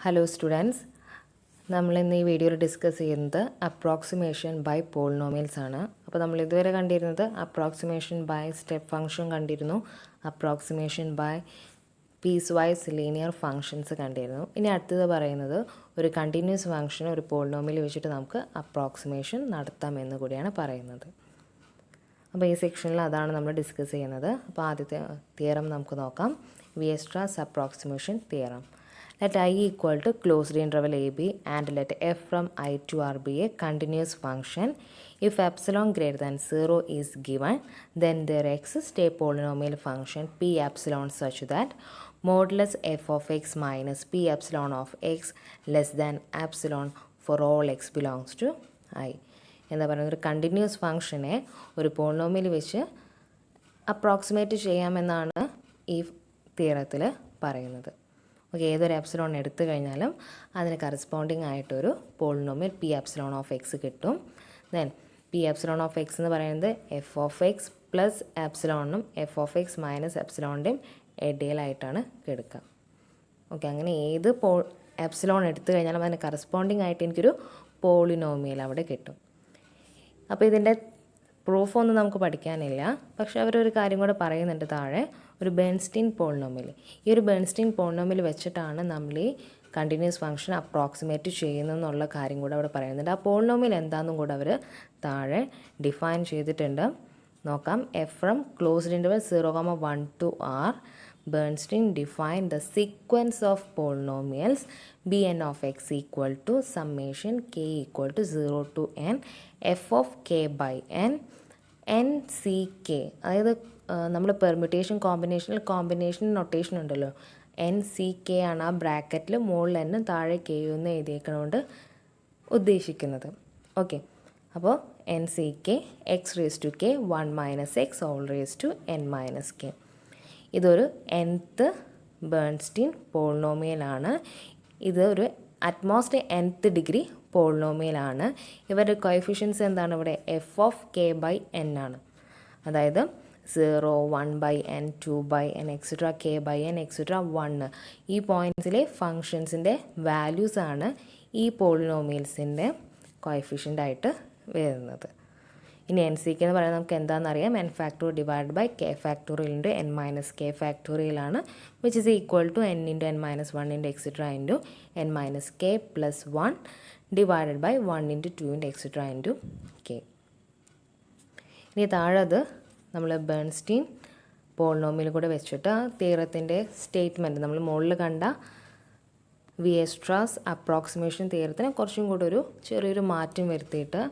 Hello students, നമ്മളിന്ന് ഈ വീഡിയോയിൽ ഡിസ്കസ് ചെയ്യുന്നത് അപ്രോക്സിമേഷൻ ബൈ പോളിനോമിയൽസ് ആണ്. അപ്പോൾ നമ്മൾ ഇതുവരെ കണ്ടിരുന്നത് അപ്രോക്സിമേഷൻ ബൈ സ്റ്റെപ്പ് ഫംഗ്ഷൻ കണ്ടിരുന്നു, approximation by piecewise linear functions കണ്ടിരുന്നു. ഇനി അടുത്തത് പറയുന്നത് ഒരു കണ്ടിന്യൂസ് ഫംഗ്ഷൻ ഒരു പോളിനോമിയൽ വെച്ചിട്ട് നമുക്ക് അപ്രോക്സിമേഷൻ നടത്താം എന്ന് കൂടിയാണ് പറയുന്നത്. അപ്പോൾ ഈ സെക്ഷനിൽ അതാണ് നമ്മൾ ഡിസ്കസ് ചെയ്യുന്നത്. അപ്പോൾ ആദ്യത്തെ തിയറം നമുക്ക് നോക്കാം. Weierstrass approximation theorem. Let I equal to closed interval AB and let f from I to R be a continuous function. If epsilon greater than 0 is given, then there exists a polynomial function p epsilon such that modulus f of x minus p epsilon of x less than epsilon for all x belongs to I. എന്താ പറയുന്നത്, ഒരു continuous ഫംഗ്ഷനെ ഒരു polynomial വെച്ച് approximate ചെയ്യാമെന്നാണ് ഈ തിയറത്തിൽ പറയുന്നത്. Okay, ഏതൊരു എപ്സിലോൺ എടുത്തു കഴിഞ്ഞാലും അതിന് കറസ്പോണ്ടിങ് ആയിട്ടൊരു polynomial P epsilon of X കിട്ടും. Then P epsilon of X എന്ന് പറയുന്നത് എഫ് ഓഫ് എക്സ് പ്ലസ് എപ്സിലോണും എഫ് ഓഫ് എക്സ് മൈനസ് എപ്സിലോണിൻ്റെയും ഇടയിലായിട്ടാണ് എടുക്കുക. ഓക്കെ, അങ്ങനെ ഏത് എപ്സിലോൺ എടുത്തു കഴിഞ്ഞാലും അതിന് കറസ്പോണ്ടിങ് ആയിട്ട് എനിക്കൊരു പോളിനോമിയൽ അവിടെ കിട്ടും. അപ്പോൾ ഇതിൻ്റെ പ്രൂഫൊന്നും നമുക്ക് പഠിക്കാനില്ല, പക്ഷേ അവരൊരു കാര്യം കൂടെ പറയുന്നുണ്ട് താഴെ, ഒരു ബേൺസ്റ്റീൻ പോളിനോമിയൽ. ഈ ഒരു ബേൺസ്റ്റീൻ പോളിനോമിയൽ വെച്ചിട്ടാണ് നമ്മൾ ഈ കണ്ടിന്യൂസ് ഫംഗ്ഷൻ അപ്രോക്സിമേറ്റ് ചെയ്യുന്നതെന്നുള്ള കാര്യം കൂടെ അവിടെ പറയുന്നുണ്ട്. ആ പോളിനോമിയൽ എന്താണെന്നും കൂടെ അവർ താഴെ ഡിഫൈൻ ചെയ്തിട്ടുണ്ട്. നോക്കാം. F from closed interval 0,1 to R, Bernstein defined the sequence of polynomials Bn of x equal to summation k equal to 0 to n f of k by n n c k. അതായത് നമ്മൾ permutation combination notation ഉണ്ടല്ലോ, N C K ആണ് ആ ബ്രാക്കറ്റിൽ മുകളിൽ തന്നെ താഴെ K എന്ന് എഴുതിയേക്കണോണ്ട് ഉദ്ദേശിക്കുന്നത്. ഓക്കെ, അപ്പോൾ N C K X raise to K 1 minus X whole raise to N minus K. ഇതൊരു nth ബേൺസ്റ്റീൻ പോളിനോമിയലാണ്. ഇത് ഒരു അറ്റ്മോസ്റ്റ് nth ഡിഗ്രി പോളിനോമിയലാണ്. ഇവരുടെ കോഎഫിഷ്യൻസ് എന്താണ് ഇവിടെ? F of K by N ആണ്. അതായത് 0, 1 by N, 2 by N, etcetera K by N, etcetera 1. ഈ പോയിൻറ്റ്സിലെ ഫങ്ഷൻസിൻ്റെ വാല്യൂസാണ് ഈ പോളിനോമിയൽസിൻ്റെ കോഎഫിഷ്യൻ്റായിട്ട് വരുന്നത്. ഇനി എൻ സി കെ എന്ന് പറയുന്നത് നമുക്ക് എന്താണെന്നറിയാം. N factor divide by K factorial into N minus K ഫാക്ടോറിയലാണ്, which is equal to N into N minus 1 into etcetera into N minus K plus 1 divided by 1 into 2 into etcetera into K. ഇനി താഴത് നമ്മൾ ബേൺസ്റ്റീൻ polynomial കൂടെ വെച്ചിട്ട് തിയറത്തിൻ്റെ statement നമ്മൾ മുകളിൽ കണ്ട വിയർസ്ട്രാസ് approximation തിയറത്തിന് കുറച്ചും കൂടെ ഒരു ചെറിയൊരു മാറ്റം വരുത്തിയിട്ട്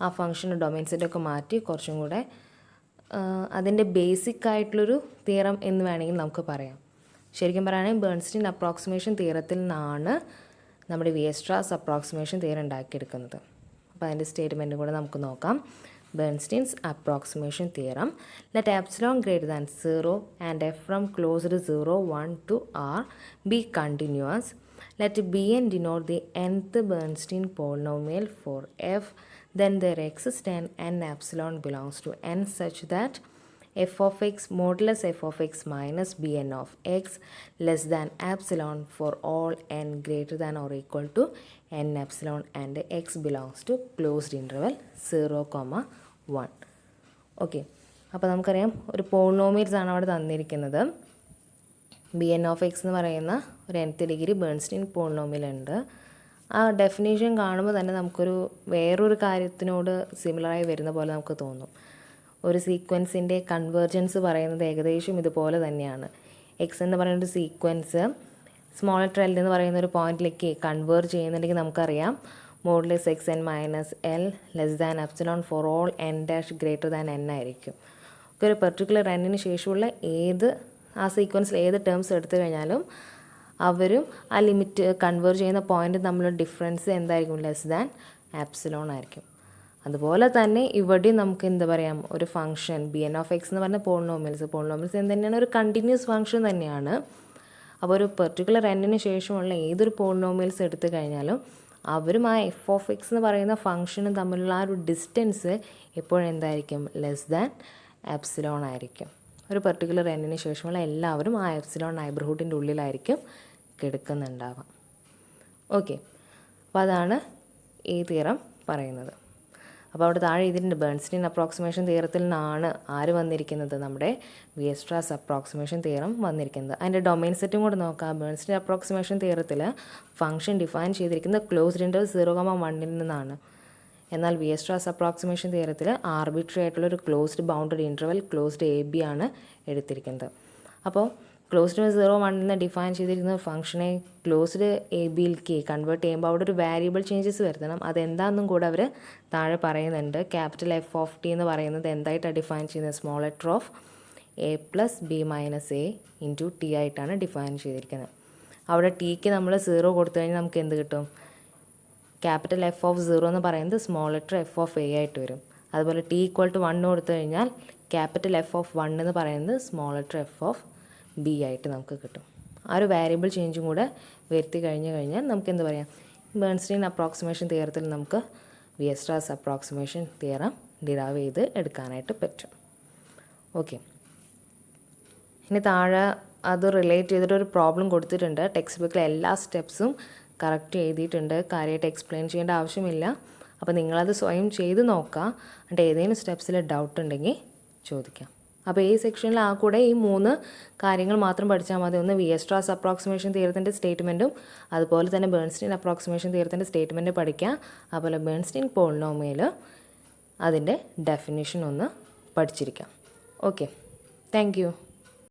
ആ ഫംഗ്ഷൻ്റെ ഡൊമൈൻസിൻ്റെ ഒക്കെ മാറ്റി കുറച്ചും കൂടെ അതിൻ്റെ ബേസിക് ആയിട്ടുള്ളൊരു തിയറം എന്ന് വേണമെങ്കിൽ നമുക്ക് പറയാം. ശരിക്കും പറയുകയാണെങ്കിൽ ബേൺസ്റ്റീൻ അപ്രോക്സിമേഷൻ തിയറത്തിൽ നിന്നാണ് നമ്മുടെ വിയർസ്ട്രാസ് അപ്രോക്സിമേഷൻ തിയറം ഉണ്ടാക്കിയെടുക്കുന്നത്. അപ്പോൾ അതിൻ്റെ സ്റ്റേറ്റ്മെൻറ്റ് കൂടെ നമുക്ക് നോക്കാം. Bernstein's approximation theorem. Let epsilon greater than 0 and f from closed 0, 1 to R be continuous. Let Bn denote the nth Bernstein polynomial for f. Then there exists an n epsilon belongs to n such that f of x modulus f of x minus Bn of x less than epsilon for all n greater than or equal to n epsilon and x belongs to closed interval 0,1. Okay, അപ്പോൾ നമുക്കറിയാം ഒരു polynomials ആണ് അവിടെ തന്നിരിക്കുന്നത്. B N of X എന്ന് പറയുന്ന ഒരു nth degree ബേൺസ്റ്റീൻ polynomial ഉണ്ട്. ആ ഡെഫിനേഷൻ കാണുമ്പോൾ തന്നെ നമുക്കൊരു വേറൊരു കാര്യത്തിനോട് സിമിലറായി വരുന്ന പോലെ നമുക്ക് തോന്നും. ഒരു സീക്വൻസിൻ്റെ കൺവേർജൻസ് പറയുന്നത് ഏകദേശം ഇതുപോലെ തന്നെയാണ്. എക്സ് എന്ന് പറയുന്ന ഒരു സീക്വൻസ് സ്മോൾ ലെറ്റർ എൽ എന്ന് പറയുന്ന ഒരു പോയിന്റിലേക്ക് കൺവേർജ് ചെയ്യുന്നുണ്ടെങ്കിൽ നമുക്കറിയാം modulus X N minus L less than epsilon for all N dash greater than N ആയിരിക്കും. ഒരു പെർട്ടിക്കുലർ എന്നിന് ശേഷമുള്ള ആ സീക്വൻസിൽ ഏത് ടേംസ് എടുത്തു കഴിഞ്ഞാലും അവരും ആ ലിമിറ്റ് കൺവേർജ് ചെയ്യുന്ന പോയിൻ്റ് തമ്മിലുള്ള ഡിഫറൻസ് എന്തായിരിക്കും? ലെസ് ദാൻ എപ്സിലോൺ ആയിരിക്കും. അതുപോലെ തന്നെ ഇവിടെയും നമുക്ക് എന്താ പറയാം, ഒരു function B N of X എന്ന് പറഞ്ഞ പോളിനോമിയൽസ് എന്ത് തന്നെയാണ്? ഒരു കണ്ടിന്യൂസ് ഫംഗ്ഷൻ തന്നെയാണ്. അപ്പോൾ ഒരു പെർട്ടിക്കുലർ എന്നിന് ശേഷമുള്ള ഏതൊരു പോളിനോമിയൽസ് എടുത്തു കഴിഞ്ഞാലും അവരും ആ എഫ് ഓഫ് എക്സ് എന്ന് പറയുന്ന ഫംഗ്ഷനും തമ്മിലുള്ള ആ ഒരു ഡിസ്റ്റൻസ് എപ്പോഴും എന്തായിരിക്കും? ലെസ് ദാൻ എപ്സിലോൺ ആയിരിക്കും. ഒരു പെർട്ടിക്കുലർ എന്നിന് ശേഷമുള്ള എല്ലാവരും ആ എപ്സിലോൺ നൈബർഹുഡിൻ്റെ ഉള്ളിലായിരിക്കും കിടക്കുന്നുണ്ടാവാം. ഓക്കെ, അപ്പോൾ അതാണ് ഈ തിയറം പറയുന്നത്. അപ്പോൾ അവിടെ താഴെ ഇതിൻ്റെ ബേൺസ്റ്റീൻ അപ്രോക്സിമേഷൻ തിയറത്തിൽ നിന്നാണ് ആര് വന്നിരിക്കുന്നത്, നമ്മുടെ വിയർസ്ട്രാസ് അപ്രോക്സിമേഷൻ തിയറം വന്നിരിക്കുന്നത്. അതിൻ്റെ ഡൊമൈൻ സെറ്റും കൂടെ നോക്കാം. ബേൺസ്റ്റീൻ അപ്രോക്സിമേഷൻ തിയറത്തിൽ ഫംഗ്ഷൻ ഡിഫൈൻ ചെയ്തിരിക്കുന്നത് ക്ലോസ്ഡ് ഇൻ്റർവൽ 0,1 നിന്നാണ്. എന്നാൽ വിയർസ്ട്രാസ് അപ്രോക്സിമേഷൻ തിയറത്തിൽ ആർബിട്രറി ആയിട്ടുള്ളൊരു closed bounded interval closed AB ആണ് എടുത്തിരിക്കുന്നത്. അപ്പോൾ ക്ലോസ്ഡ് 0,1 നിന്ന് ഡിഫൈൻ ചെയ്തിരിക്കുന്ന ഫംഗ്ഷനെ ക്ലോസ്ഡ് ABയിലേക്ക് കൺവേർട്ട് ചെയ്യുമ്പോൾ അവിടെ ഒരു വേരിയബിൾ ചേഞ്ചസ് വരുത്തണം. അതെന്താണെന്നും കൂടെ അവർ താഴെ പറയുന്നുണ്ട്. ക്യാപിറ്റൽ F(t) എന്ന് പറയുന്നത് എന്തായിട്ടാണ് ഡിഫൈൻ ചെയ്യുന്നത്, small letter of A + B - A × T ആയിട്ടാണ് ഡിഫൈൻ ചെയ്തിരിക്കുന്നത്. അവിടെ Tക്ക് നമ്മൾ 0 കൊടുത്തു കഴിഞ്ഞാൽ നമുക്ക് എന്ത് കിട്ടും, ക്യാപിറ്റൽ F(0) എന്ന് പറയുന്നത് സ്മോൾ ലെറ്റർ F(a) ആയിട്ട് വരും. അതുപോലെ T = 1 കൊടുത്തു കഴിഞ്ഞാൽ ക്യാപിറ്റൽ F(1) എന്ന് പറയുന്നത് സ്മോൾ ലെറ്റർ F(b) ആയിട്ട് നമുക്ക് കിട്ടും. ആ ഒരു വേരിയബിൾ ചേഞ്ചും കൂടെ വരുത്തി കഴിഞ്ഞാൽ നമുക്ക് എന്ത് പറയാം, ബേൺസ്റ്റീൻ അപ്രോക്സിമേഷൻ തിയറത്തിൽ നമുക്ക് വിയർസ്ട്രാസ് അപ്രോക്സിമേഷൻ തിയറം ഡിറൈവ് ചെയ്ത് എടുക്കാനായിട്ട് പറ്റും. ഓക്കെ, ഇനി താഴെ അത് റിലേറ്റ് ചെയ്തിട്ടൊരു പ്രോബ്ലം കൊടുത്തിട്ടുണ്ട്. ടെക്സ്റ്റ് ബുക്കിലെ എല്ലാ സ്റ്റെപ്സും കറക്റ്റ് എഴുതിയിട്ടുണ്ട്, കാര്യമായിട്ട് എക്സ്പ്ലെയിൻ ചെയ്യേണ്ട ആവശ്യമില്ല. അപ്പോൾ നിങ്ങളത് സ്വയം ചെയ്ത് നോക്കുക. എന്നിട്ട് ഏതെങ്കിലും സ്റ്റെപ്സിൽ ഡൗട്ട് ഉണ്ടെങ്കിൽ ചോദിക്കാം. അപ്പോൾ ഈ സെക്ഷനിൽ ആ കൂടെ ഈ 3 കാര്യങ്ങൾ മാത്രം പഠിച്ചാൽ മതി. ഒന്ന് വിയർസ്ട്രാസ് അപ്രോക്സിമേഷൻ തിയറത്തിൻ്റെ സ്റ്റേറ്റ്മെൻറ്റും അതുപോലെ തന്നെ ബേൺസ്റ്റീൻ അപ്രോക്സിമേഷൻ തിയറത്തിൻ്റെ സ്റ്റേറ്റ്മെൻറ്റ് പഠിക്കുക. അതുപോലെ ബേൺസ്റ്റീൻ പോളിനോമിയൽ അതിൻ്റെ ഡെഫിനിഷൻ ഒന്ന് പഠിച്ചിരിക്കാം. Okay, thank you.